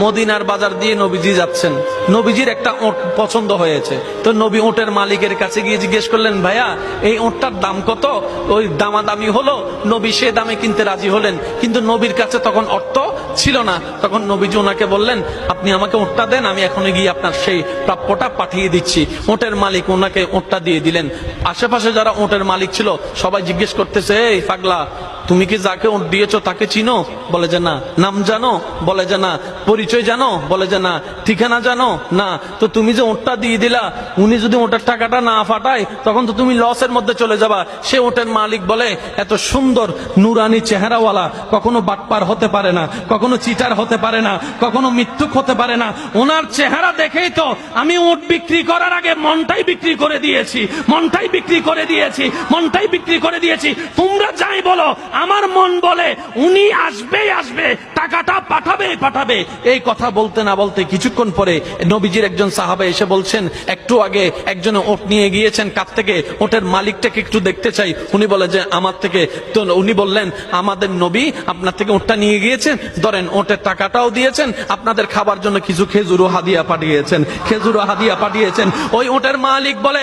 মদিনার বাজার দিয়ে নবীজি যাচ্ছেন, নবীজির একটা ওট পছন্দ হয়েছে। তো নবী ওটের মালিকের কাছে গিয়ে জিজ্ঞেস করলেন, ভাইয়া এই ওটটার দাম কত? ওই দামাদামি হলো, নবী সে দামে কিনতে রাজি হলেন, কিন্তু নবীর কাছে তখন অর্থ ছিল না। তখন নবীজি ওনাকে বললেন, আপনি আমাকে ওটটা দেন, আমি এখনই গিয়ে আপনার সেই প্রাপ্যটা পাঠিয়ে দিচ্ছি। ওটের মালিক ওনাকে ওটটা দিয়ে দিলেন। আশেপাশে যারা ওটের মালিক ছিল সবাই জিজ্ঞেস করতেছে, এই পাগলা, তুমি কি যাকে ওট দিয়েছো তাকে চিনো? বলে যে না। নাম জানো? বলে যে না। পরিচয় জানো? বলে যে না। ঠিকানা জানো? না। তো তুমি যে ওটটা দিয়ে দিলা, উনি যদি ওটার টাকাটা না ফাটায় তখন তো তুমি লসের মধ্যে চলে যাবা। সে ওটের মালিক বলে, এত সুন্দর নুরানি চেহারাওয়ালা কখনো বাটপার হতে পারে না, কখনো চিটার হতে পারে না, কখনো মৃত্যুক হতে পারে না। ওনার চেহারা দেখেই তো আমি ওট বিক্রি করার আগে মনটাই বিক্রি করে দিয়েছি, মনটাই বিক্রি করে দিয়েছি, মনটাই বিক্রি করে দিয়েছি। তোমরা যাই বলো, আমার মন বলে উনি আসবেই আসবে, টাকাটা পাঠাবেই পাঠাবে। এই কথা বলতে না বলতে কিছুক্ষণ পরে নবীজির একজন সাহাবা এসে বলছেন, একটু আগে একজনে ওট নিয়ে গিয়েছেন, কাছ থেকে ওটের মালিকটাকে একটু দেখতে চাই। উনি বলে যে আমার থেকে। তো উনি বললেন, আমাদের নবী আপনার থেকে ওটটা নিয়ে গিয়েছেন, ধরেন ওটের টাকাটাও দিয়েছেন, আপনাদের খাবার জন্য কিছু খেজুরও হাদিয়া পাঠিয়েছেন, খেজুরও হাদিয়া পাঠিয়েছেন। ওই ওটের মালিক বলে,